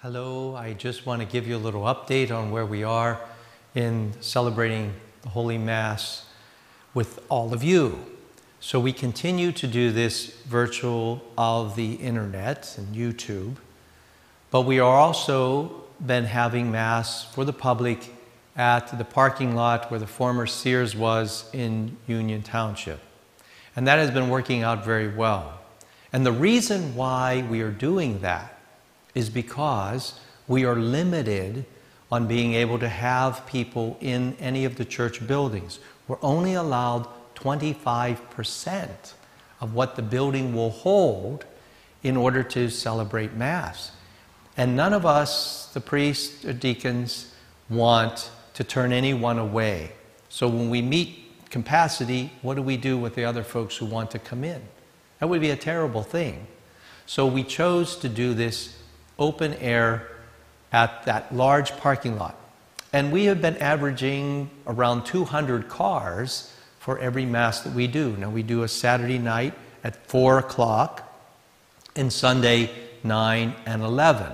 Hello, I just want to give you a little update on where we are in celebrating the Holy Mass with all of you. So we continue to do this virtual of the internet and YouTube, but we are also been having Mass for the public at the parking lot where the former Sears was in Union Township. And that has been working out very well. And the reason why we are doing that is because we are limited on being able to have people in any of the church buildings. We're only allowed 25% of what the building will hold in order to celebrate Mass. And none of us, the priests or deacons, want to turn anyone away. So when we meet capacity, what do we do with the other folks who want to come in? That would be a terrible thing. So we chose to do this open air at that large parking lot. And we have been averaging around 200 cars for every Mass that we do. Now we do a Saturday night at 4 o'clock and Sunday 9 and 11.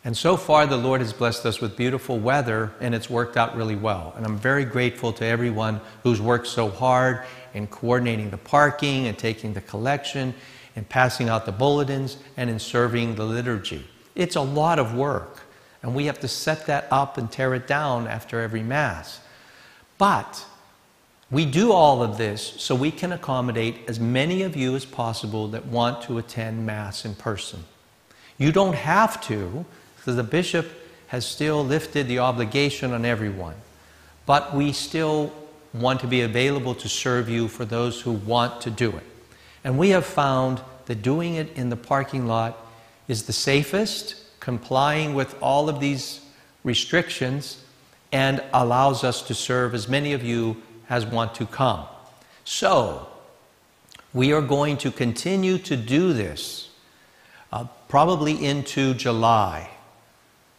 And so far the Lord has blessed us with beautiful weather and it's worked out really well. And I'm very grateful to everyone who's worked so hard in coordinating the parking and taking the collection and passing out the bulletins and in serving the liturgy. It's a lot of work, and we have to set that up and tear it down after every Mass. But we do all of this so we can accommodate as many of you as possible that want to attend Mass in person. You don't have to, because the bishop has still lifted the obligation on everyone. But we still want to be available to serve you for those who want to do it. And we have found that doing it in the parking lot is the safest, complying with all of these restrictions, and allows us to serve as many of you as want to come. So, we are going to continue to do this, probably into July.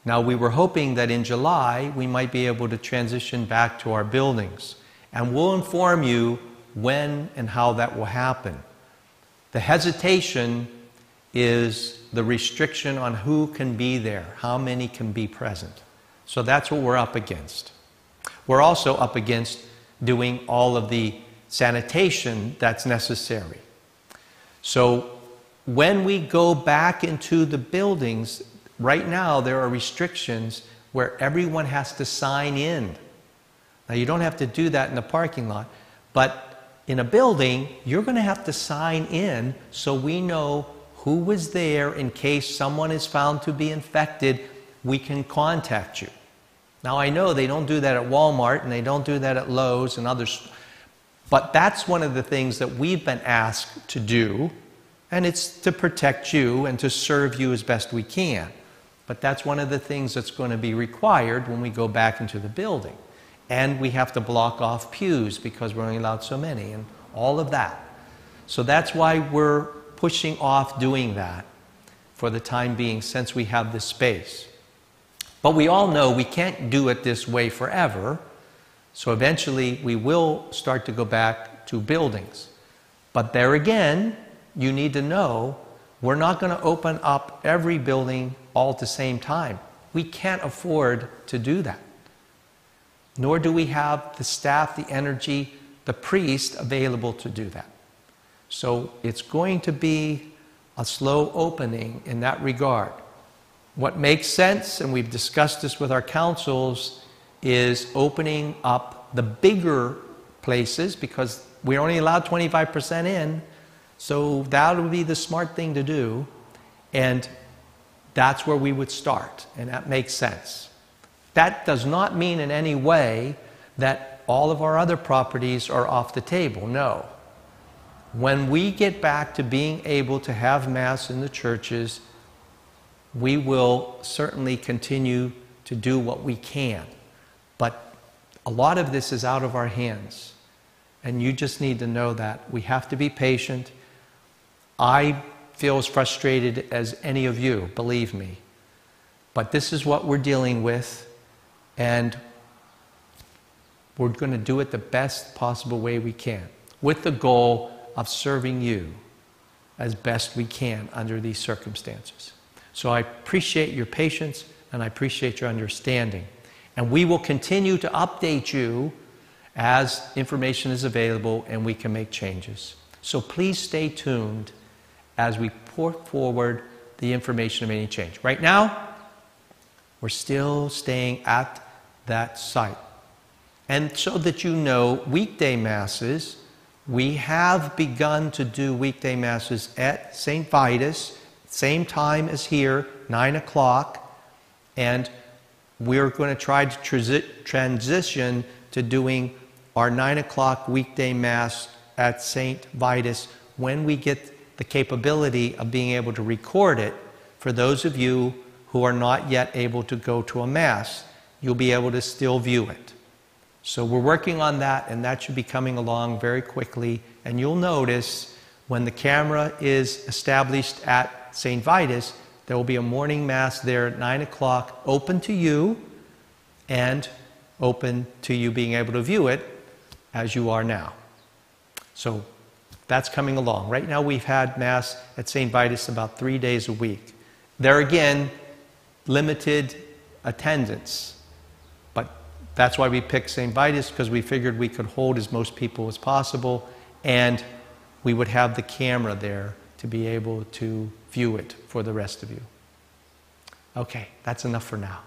Now, we were hoping that in July we might be able to transition back to our buildings, and we'll inform you when and how that will happen. The hesitation is the restriction on who can be there, how many can be present. So that's what we're up against. We're also up against doing all of the sanitation that's necessary. So when we go back into the buildings, right now there are restrictions where everyone has to sign in. Now you don't have to do that in the parking lot, but in a building, you're going to have to sign in so we know who was there in case someone is found to be infected, we can contact you. Now I know they don't do that at Walmart and they don't do that at Lowe's and others, but that's one of the things that we've been asked to do, and it's to protect you and to serve you as best we can. But that's one of the things that's going to be required when we go back into the building. And we have to block off pews because we're only allowed so many and all of that. So that's why we're pushing off doing that for the time being since we have this space. But we all know we can't do it this way forever, so eventually we will start to go back to buildings. But there again, you need to know we're not going to open up every building all at the same time. We can't afford to do that. Nor do we have the staff, the energy, the priest available to do that. So it's going to be a slow opening in that regard. What makes sense, and we've discussed this with our councils, is opening up the bigger places because we're only allowed 25% in, so that would be the smart thing to do, and that's where we would start, and that makes sense. That does not mean in any way that all of our other properties are off the table, no. When we get back to being able to have Mass in the churches, we will certainly continue to do what we can. But a lot of this is out of our hands. And you just need to know that. We have to be patient. I feel as frustrated as any of you, believe me. But this is what we're dealing with. And we're going to do it the best possible way we can, with the goal of serving you as best we can under these circumstances. So I appreciate your patience and I appreciate your understanding. And we will continue to update you as information is available and we can make changes. So please stay tuned as we put forward the information of any change. Right now, we're still staying at that site. And so that you know, weekday masses, we have begun to do weekday masses at St. Vitus, same time as here, 9 o'clock, and we're going to try to transition to doing our 9 o'clock weekday Mass at St. Vitus when we get the capability of being able to record it. For those of you who are not yet able to go to a Mass, you'll be able to still view it. So we're working on that, and that should be coming along very quickly. And you'll notice when the camera is established at St. Vitus, there will be a morning Mass there at 9 o'clock, open to you, and open to you being able to view it as you are now. So that's coming along. Right now we've had Mass at St. Vitus about 3 days a week. There again, limited attendance. But that's why we picked St. Vitus, because we figured we could hold as most people as possible, and we would have the camera there to be able to view it for the rest of you. Okay, that's enough for now.